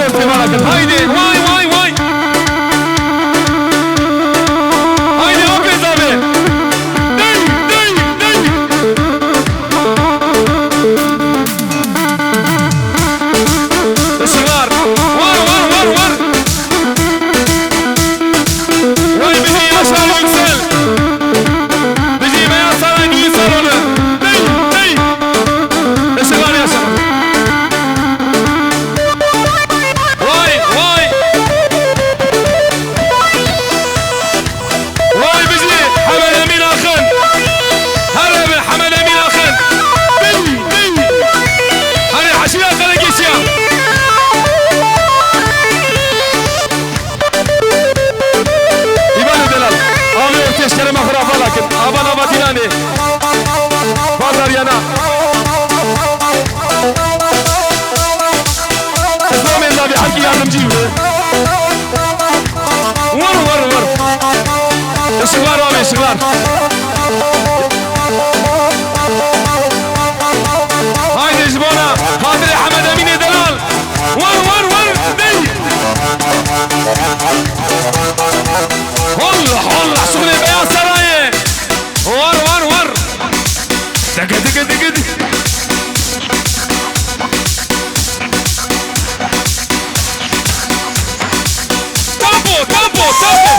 شرطي بركة هايدي واي واي واي هايدي اوكي زابي دي دي دي الصغار ور ور ور ور واي بيجي يسار ويكسل بيجي ما يسار ويكسل هنا دي دي الصغار يسار واي واي واي بيجي حمد امين اخن هلا حمد امين اخن دي دي هاني حشيات خليجيسيا تشتري مخرا فلكن ابانا باتيناني بازار يانا اسلامي الله بحكي يا نمجيبه ور ور ور الصغار وامي الصغار هايدي جبونا خاطري حمد امين دلال ور ور ور دي والله والله شغلي بيا سرايا ور ور ور دق دق دق دق تابو تابو تابو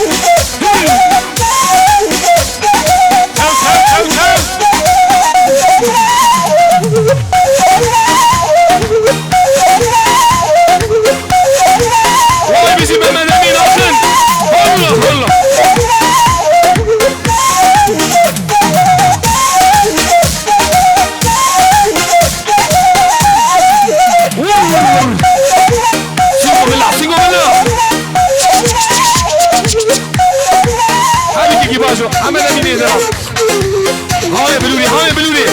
والله بيجي محمد امين اصلا والله والله سيبوا بالله سيبوا بالله هاي كيكي باجو حمد امين يدرا هاي بلوري هاي بلوري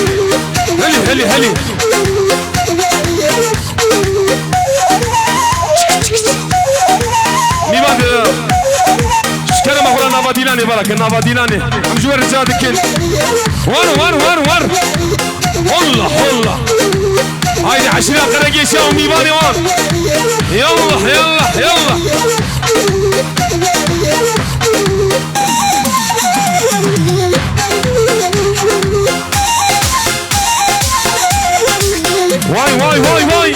هلي هلي هلي ميباد شكرا مخورا نافاديناني برك نافاديناني هم جوا الرجال كل ور ور ور ور والله والله هايدي عشرة قرقيش يا أمي باني وان يلا يلا يلا واي واي واي واي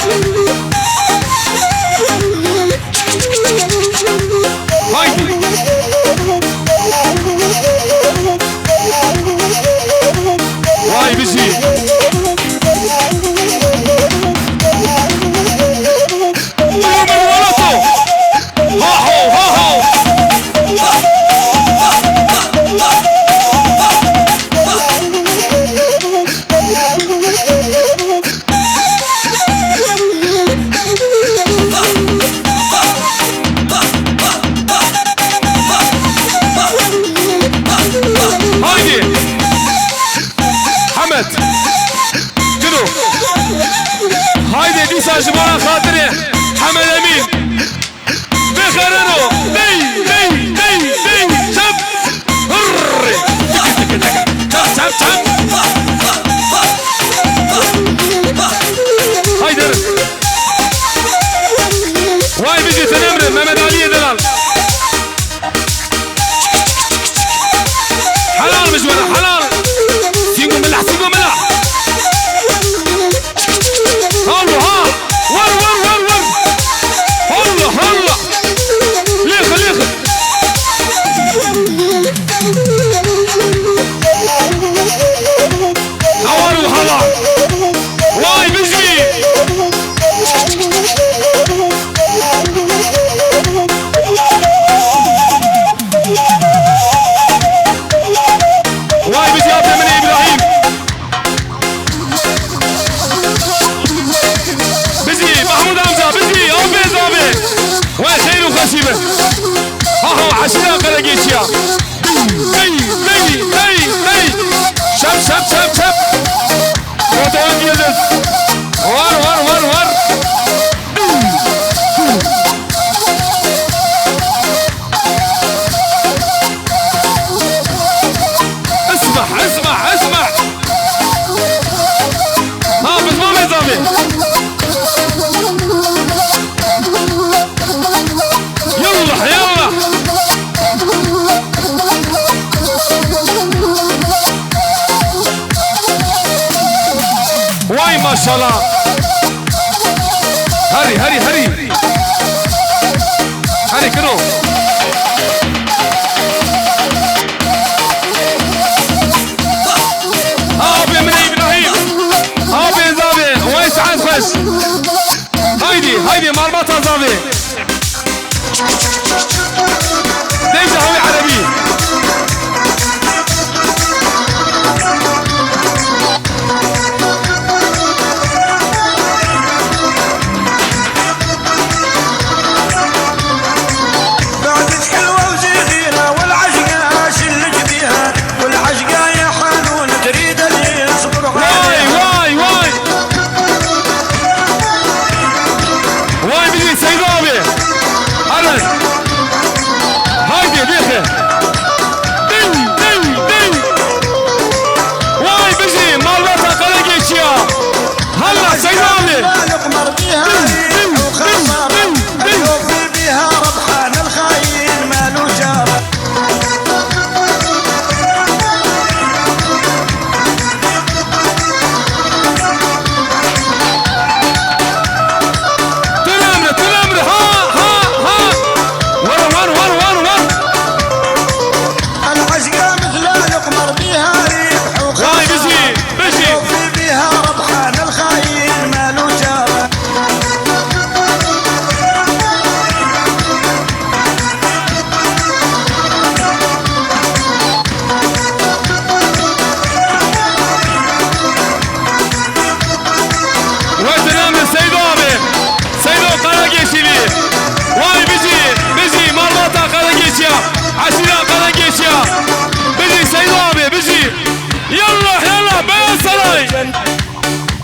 هايدي واي بيجي شاء الله. هري هري هري هري كنو ابي من ابراهيم ابي زابي وين سعد خش هيدي هيدي مربطه زابي ديجا هوي عربي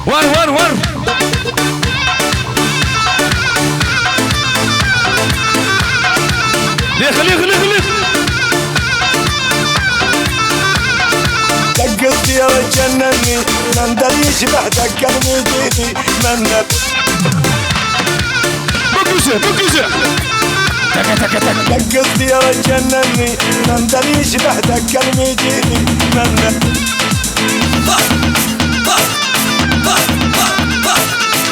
ور ور ور ليه خليه خليه خليه دقت يا جنني من دري يشبه دق المجيدي من بكوسه بكوسه دقت يا جنني من دري يشبه دق المجيدي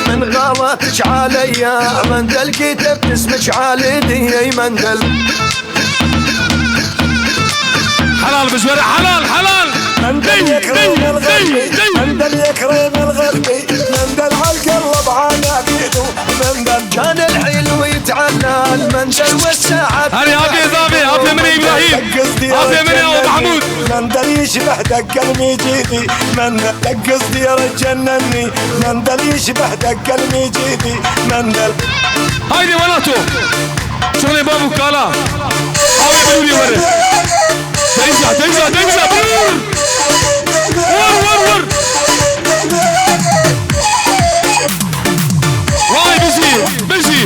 من غلطش عليا مندل كتبت اسمك عليدي مندل حلال بجواري حلال حلال مندل يكرم الغربي مندل يكرم الغربي مندل عالقلب عنا بيدو مندل كان الحلو يتعلى المندل والساعة هري ابي ضابي ابي من ابراهيم ابي من ابو محمود مندل يشبه دق المجيدي مندل دق صدير جنني مندل يشبه دق المجيدي مندل هايدي ولاتو شغلي بابو كالا ابي بيقولي ورد تنزع تنزع تنزع ور ور ور واي بيجي بيجي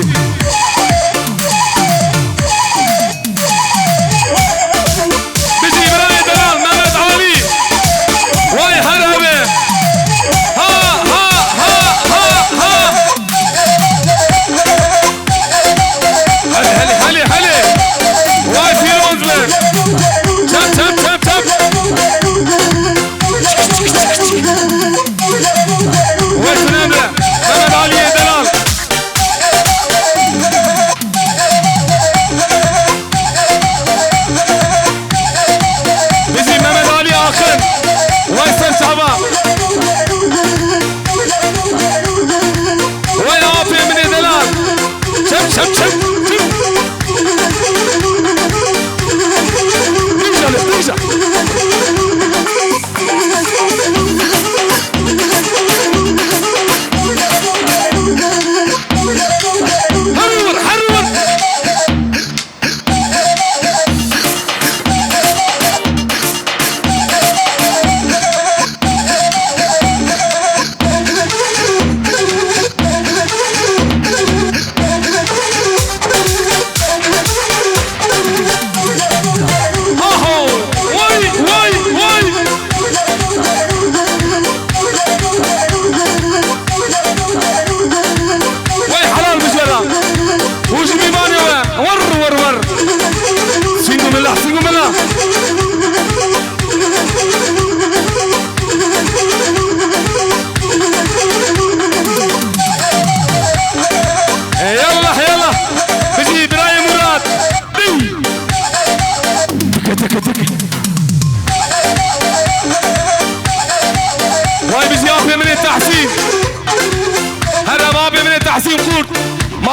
بيجي براي دلال محمد علي واي هربه ها ها ها ها ها هلي هلي هلي واي في روزلر تاب تاب تاب وين نمرة محمد علي دلال بيجي محمد علي آخر ويسر شعبان وين عافية من دلال شب شب شب ترجع حرور حرور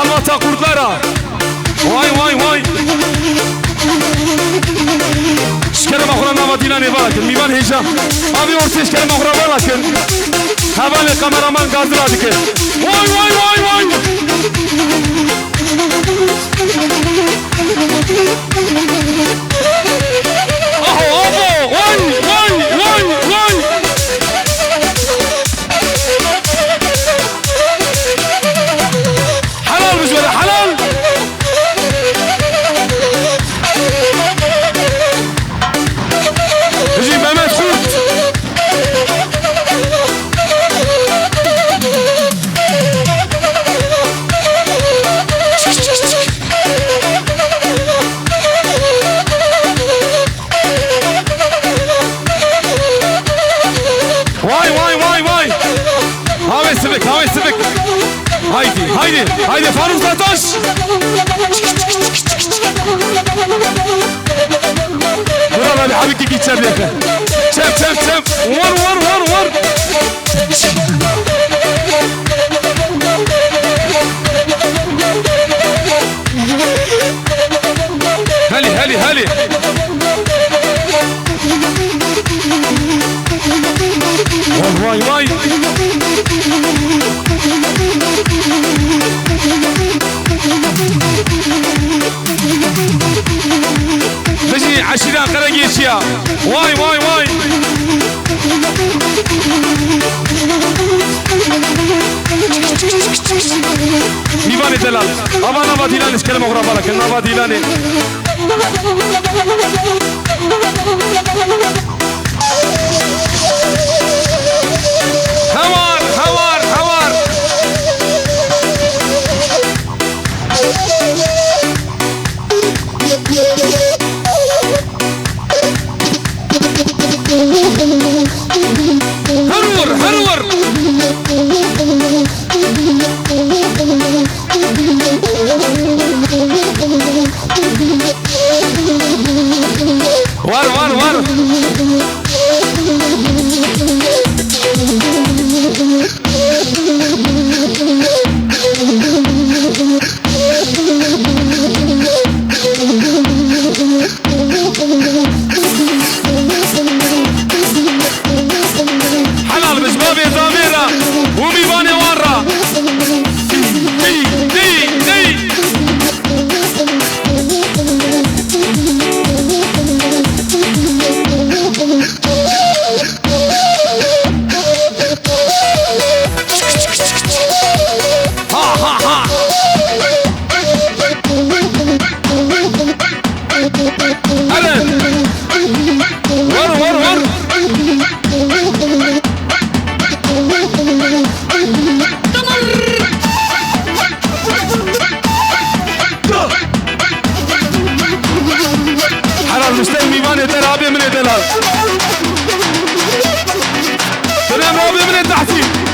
Dalmata kurtlara. Vay. Şkerem ahura navadilani bakın. Mivan hicam. Abi orta şkerem ahura bakın. Havale kameraman gazdır adıkı. Vay. Aho. Vay. Halal mı böyle halal? Hacı Mehmet Kurt. Vay. Hava sıvık. Haydi Faruk Zataş. Buralar bir habiklik içeride. Çep. Var. Hali. Vay. Beci aşiran kara geçiyor. Vay. Mivani delal. Ama navadilani şkelem oğra balak. Navadilani. Havar. Harvur. Var. Halal biz babi zamira. Umi bani warra. Dey. Ha. Hadi. Var. Haral Müslüman iman eder abi emin ederler. Dönem abi emin eder tahsil.